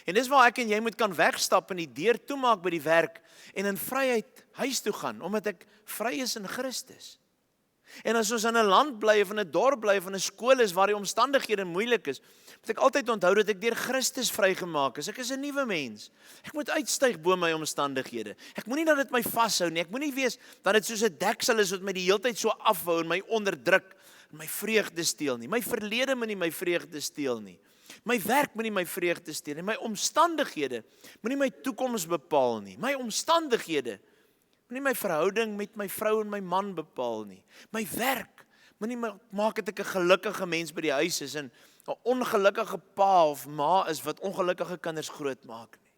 Speaker 1: En dis waar ek en jy moet kan wegstap en die deur toemaak by die werk en in vryheid huis toe gaan, omdat ek vry is in Christus. En as ons in 'n land bly of in 'n dorp bly of in 'n skool is waar die omstandighede moeilik is, moet ek altyd onthou dat ek deur Christus vrygemaak is. Ek is 'n nuwe mens. Ek moet uitstyg bo my omstandighede. Ek moenie dat dit my vashou nie. Ek moenie wees dat dit soos 'n deksel is wat my die hele tyd so afhou en my onderdruk en my vreugde steel nie. My verlede moenie my vreugde steel nie. My werk moenie my vreugde steel nie. My omstandighede moenie my toekoms bepaal nie. My omstandighede moenie my verhouding met my vrou en my man bepaal nie. My werk moenie maak dat ek 'n gelukkige mens by die huis is en 'n ongelukkige pa of ma is wat ongelukkige kinders grootmaak nie.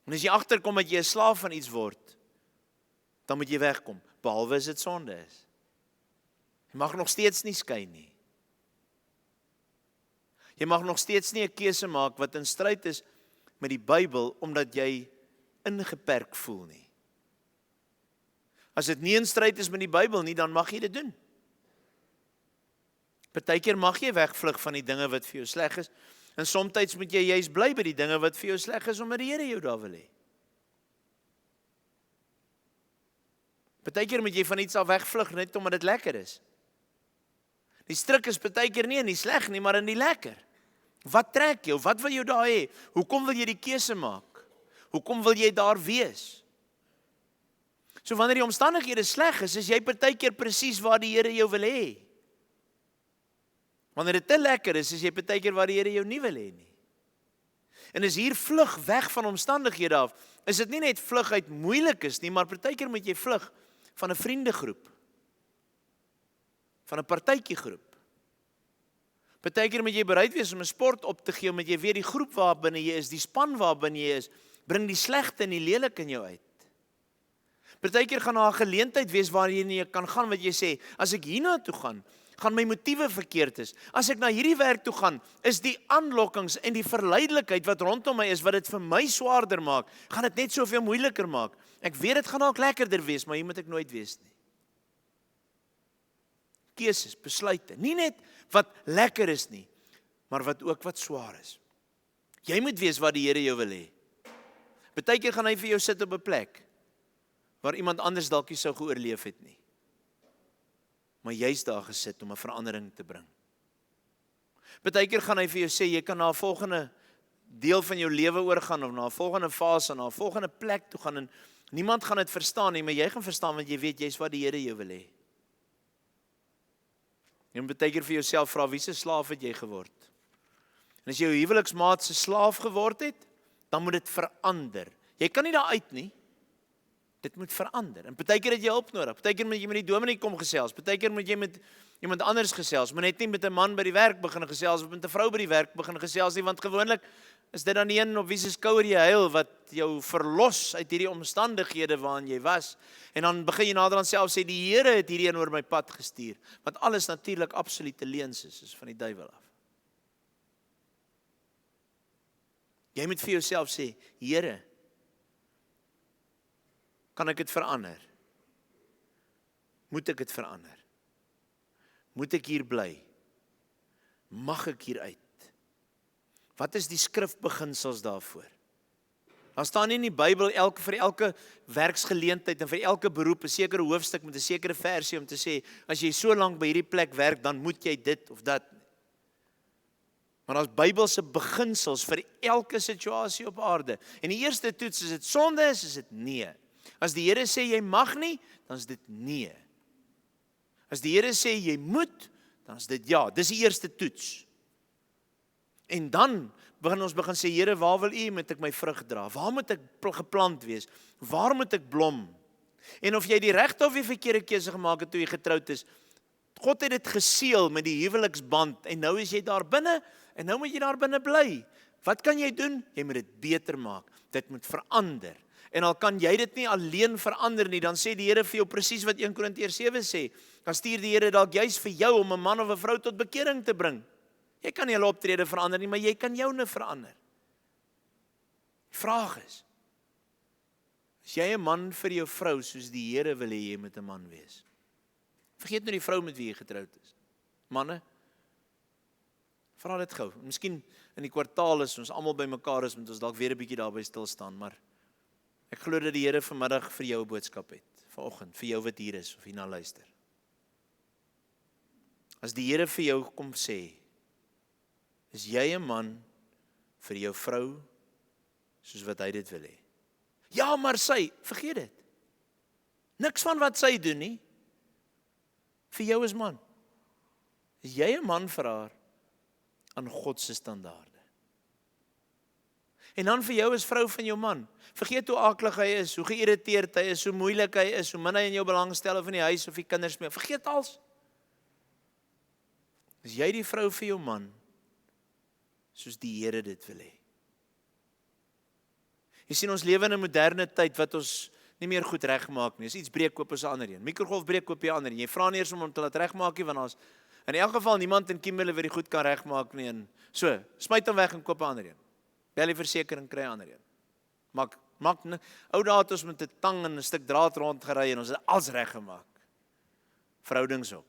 Speaker 1: En as jy agterkom dat jy 'n slaaf van iets word, dan moet jy wegkom, behalwe as dit sonde is. Jy mag nog steeds nie skei nie. Jy mag nog steeds nie 'n keuse maak wat in stryd is met die Bybel, omdat jy ingeperk voel nie. As dit nie in stryd is met die Bybel nie, dan mag jy dit doen. Partykeer mag jy wegvlug van die dinge wat vir jou sleg is, en soms moet jy juist bly by die dinge wat vir jou sleg is, omdat die Here jou daar wil hê. Partykeer moet jy van iets af wegvlug, net omdat dit lekker is. Die stryk is partykeer nie in die sleg nie, maar in die lekker. Wat trek jou? Wat wil jou daar hê? Hoekom wil jy die keuse maak? Hoekom wil jy daar wees? So wanneer die omstandighede sleg is jy partykeer presies waar die Here jou wil hê. Wanneer dit te lekker is jy partykeer waar die Here jou nie wil hê nie. En as hier vlug weg van omstandighede af, is dit nie net vlug uit moeilikes nie, maar partykeer moet jy vlug van 'n vriendegroep, van 'n partytjiegroep. Partykeer moet jy bereid wees om 'n sport op te gee, omdat jy weet die groep waar binne jy is, die span waar binne jy is, bring die slegte en die lelik in jou uit. Partykeer gaan daar 'n geleentheid wees waar jy nie kan gaan wat jy sê, as ek hiernatoe gaan my motiewe verkeerd is. As ek na hierdie werk toe gaan, is die aanlokkings en die verleidelikheid wat rondom my is, wat dit vir my swaarder maak, gaan dit net soveel moeiliker maak. Ek weet dit gaan dalk lekkerder wees, maar hier moet ek nooit wees nie. Keuses, besluite, nie net wat lekker is nie, maar wat swaar is. Jy moet weet wat die Here jou wil hê. Partykeer gaan hy vir jou sit op 'n plek waar iemand anders dalk nie sou geoorleef het nie. Maar jy's daar gesit om 'n verandering te bring. Partykeer gaan hy vir jou sê, jy kan na 'n volgende deel van jou lewe oorgaan, of na 'n volgende fase, na 'n volgende plek toe gaan, en niemand gaan dit verstaan nie, maar jy gaan verstaan, want jy weet jy's wat die Here jou wil hê. Jy moet partykeer vir jouself vra, wie se slaaf het jy geword? En as jy jou huweliksmaat se slaaf geword het, dan moet dit verander. Jy kan nie daar uit nie. Dit moet verander. En partykeer het jy hulp nodig. Partykeer moet jy met die dominee kom gesels. Partykeer moet jy met iemand anders gesels. Moet net nie met 'n man by die werk begin gesels of met 'n vrou by die werk begin gesels nie, want gewoonlik is dit dan die een op wie se skouer jy huil wat jou verlos uit hierdie omstandighede waarin jy was. En dan begin jy naderhand self sê die Here het hierdie een oor my pad gestuur. Wat alles natuurlik absolute leuns is van die duiwel af. Jy moet vir jouself sê, Here, kan ek dit verander? Moet ek dit verander? Moet ek hier bly? Mag ek hier uit? Wat is die skrifbeginsels daarvoor? Daar staan nie in die Bybel vir elke werksgeleentheid en vir elke beroep 'n sekere hoofstuk met 'n sekere versie om te sê, as jy so lank by hierdie plek werk, dan moet jy dit of dat. Maar daar's Bybelse beginsels vir elke situasie op aarde. En die eerste toets, is dit sonde is dit nee. As die Here sê jy mag nie, dan is dit nee. As die Here sê jy moet, dan is dit ja. Dis die eerste toets. En dan begin ons sê, Here, waar wil U moet ek my vrug dra? Waar moet ek geplant wees? Waar moet ek blom? En of jy die regte of die verkeerde keuse gemaak het toe jy getroud is, God het dit geseël met die huweliksband en nou is jy daar binne en nou moet jy daar binne bly. Wat kan jy doen? Jy moet dit beter maak. Dit moet verander. En al kan jy dit nie alleen verander nie, dan sê die Here vir jou presies wat 1 Korintiërs 7 sê. Dan stuur die Here dalk juis vir jou om 'n man of 'n vrou tot bekering te bring. Jy kan nie hulle optrede verander nie, maar jy kan joune verander. Die vraag is jy 'n man vir jou vrou soos die Here wil hê jy moet 'n man wees? Vergeet nou die vrou met wie jy getroud is. Manne, vra dit gou. Miskien in die kwartaal is ons almal bymekaar is, moet ons dalk weer 'n bietjie daarby stil staan, maar ek glo dat die Here vanmiddag vir jou 'n boodskap het, vanoggend, vir jou wat hier is of hier na luister. As die Here vir jou kom sê, is jy 'n man vir jou vrou soos wat hy dit wil hê? Ja, maar sy, vergeet dit. Niks van wat sy doen nie. Vir jou is man. Is jy 'n man vir haar aan God se standaarde? En dan vir jou is vrou van jou man. Vergeet hoe aklig hy is, hoe geïrriteerd hy is, hoe moeilik hy is, hoe min hy in jou belang stel of in die huis of die kinders mee. Vergeet alles. Is jy die vrou vir jou man soos die Here dit wil hê? Jy sien, ons lewe in 'n moderne tyd wat ons nie meer goed regmaak nie. As iets breek, koop ons 'n ander een. Mikrogolf breek, koop jy 'n ander een. Jy vra nie eers om hom te laat regmaak nie, want ons in elk geval niemand in Kimberley wat die goed kan regmaak nie. En so, smyt hom weg en koop 'n ander een. Bel die versekering, kry 'n ander een. Maak ou dae het ons met 'n tang en 'n stuk draad rondgery en ons het alles reggemaak. Verhoudings ook.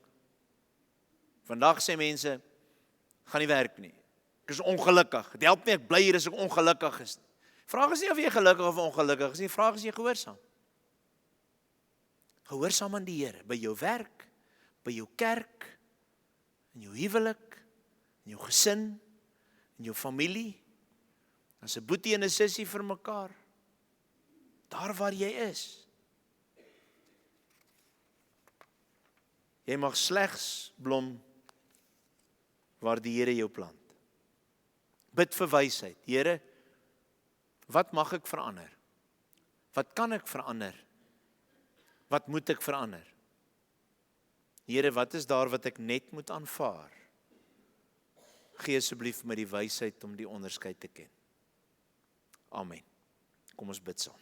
Speaker 1: Vandag sê mense, gaan nie werk nie. Ek is ongelukkig. Dit help nie ek bly hier as ek ongelukkig is nie. Vraag is nie of jy gelukkig of ongelukkig is nie, vraag is jy gehoorsaam. Gehoorsaam aan die Here, by jou werk, by jou kerk, in jou huwelik, in jou gesin, in jou familie, as 'n boetie en 'n sussie vir mekaar, daar waar jy is. Jy mag slegs blom waar die Here jou plant. Bid vir wysheid. Here, wat mag ek verander? Wat kan ek verander? Wat moet ek verander? Here, wat is daar wat ek net moet aanvaar? Gee asseblief my die wysheid om die onderskeid te ken. Amen. Kom ons bid saam.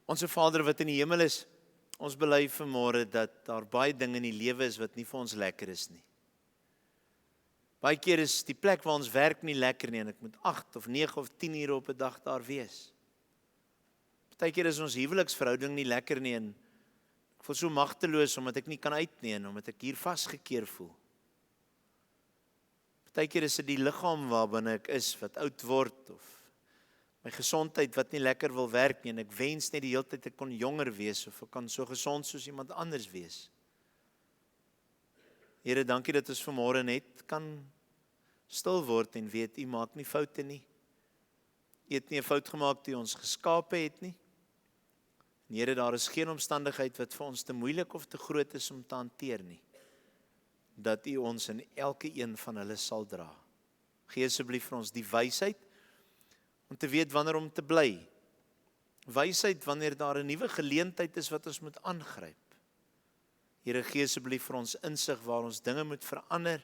Speaker 1: Onse Vader wat in die hemel is, ons bely vanmôre dat daar baie dinge in die lewe is wat nie vir ons lekker is nie. Baie keer is die plek waar ons werk nie lekker nie en ek moet 8 of 9 of 10 ure op 'n dag daar wees. Baie keer is ons huweliksverhouding nie lekker nie en ek voel so magteloos omdat ek nie kan uit nie en omdat ek hier vasgekeer voel. Baie keer is dit die liggaam waarbinne ek is wat oud word of my gesondheid wat nie lekker wil werk nie en ek wens net die hele tyd ek kon jonger wees of ek kan so gesond soos iemand anders wees. Here, dankie dat ons vanmôre net kan stil word en weet, U maak nie foute nie. U het nie 'n fout gemaak toe ons geskape het nie. En Here, daar is geen omstandigheid wat vir ons te moeilik of te groot is om te hanteer nie. Dat U ons in elke een van hulle sal dra. Gee asseblief vir ons die wysheid om te weet wanneer om te bly. Wysheid wanneer daar 'n nuwe geleentheid is wat ons moet aangryp. Here, gee asseblief vir ons insig waar ons dinge moet verander,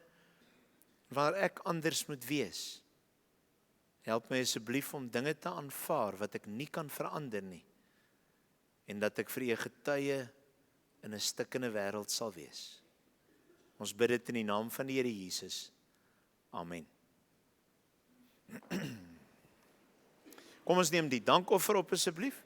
Speaker 1: waar ek anders moet wees. Help my asseblief om dinge te aanvaar wat ek nie kan verander nie, en dat ek vir U getuie in 'n stikkende wêreld sal wees. Ons bid dit in die naam van die Here Jesus. Amen. Kom ons neem die dankoffer op asseblief.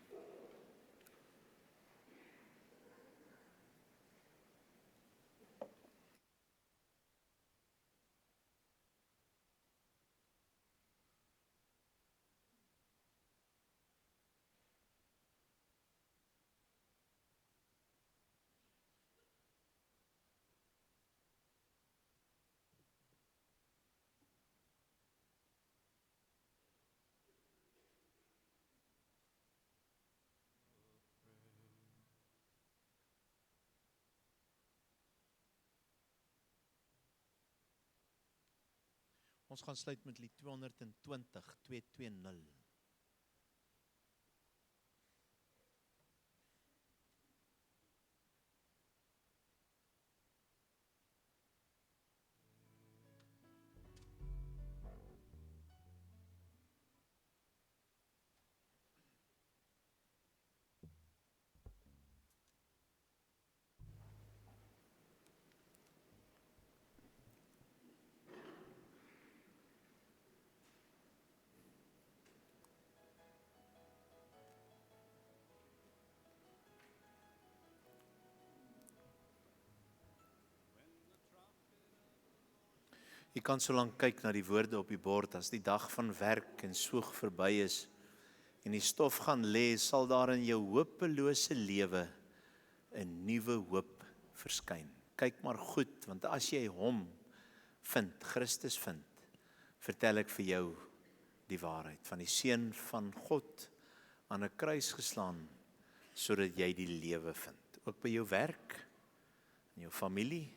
Speaker 1: Ons gaan sluit met lied 220, 220. Jy kan so lank kyk na die woorde op die bord, as die dag van werk en soeg verby is, en die stof gaan lê, sal daar in jou hopelose lewe 'n nuwe hoop verskyn. Kyk maar goed, want as jy hom vind, Christus vind, vertel ek vir jou die waarheid van die Seun van God aan 'n kruis geslaan, sodat jy die lewe vind. Ook by jou werk, in jou familie,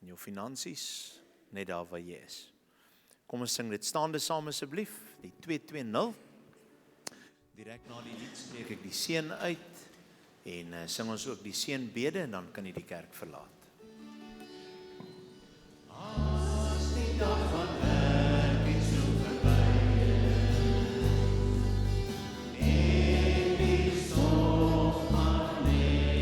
Speaker 1: in jou finansies, net daar waar jy is. Kom ons sing dit staande saam asseblief, die 220. Direk na die lied spreek ek die seën uit, en sing ons ook die seënbede, en dan kan jy die kerk verlaat. As die dag van werk en soek verby is, en die stof maar lê,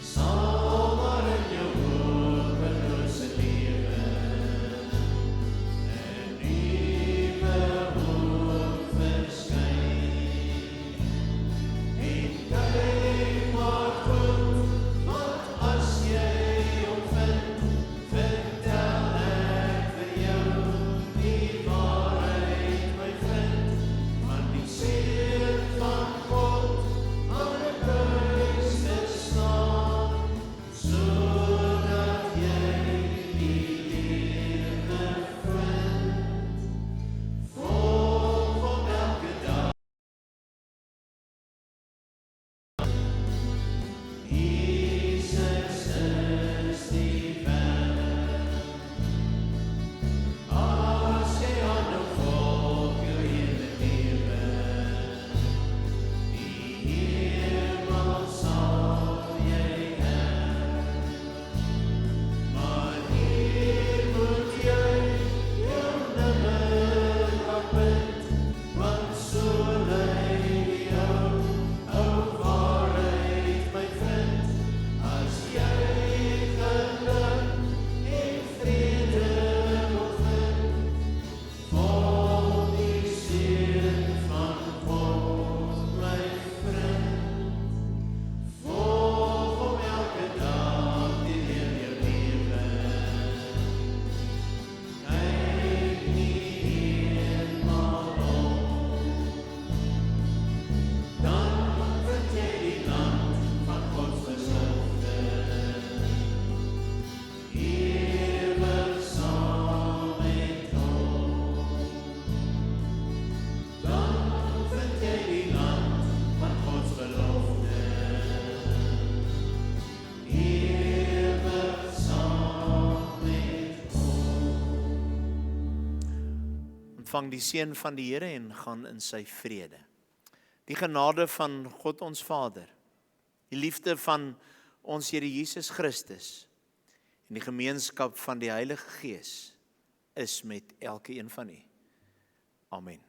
Speaker 1: sal maar in jou hopelose lewe 'n nuwe hoop verskyn. En kyk maar goed, Ontvang die seën van die Here en gaan in sy vrede. Die genade van God ons Vader, die liefde van ons Here Jesus Christus en die gemeenskap van die Heilige Gees is met elkeen van u. Amen.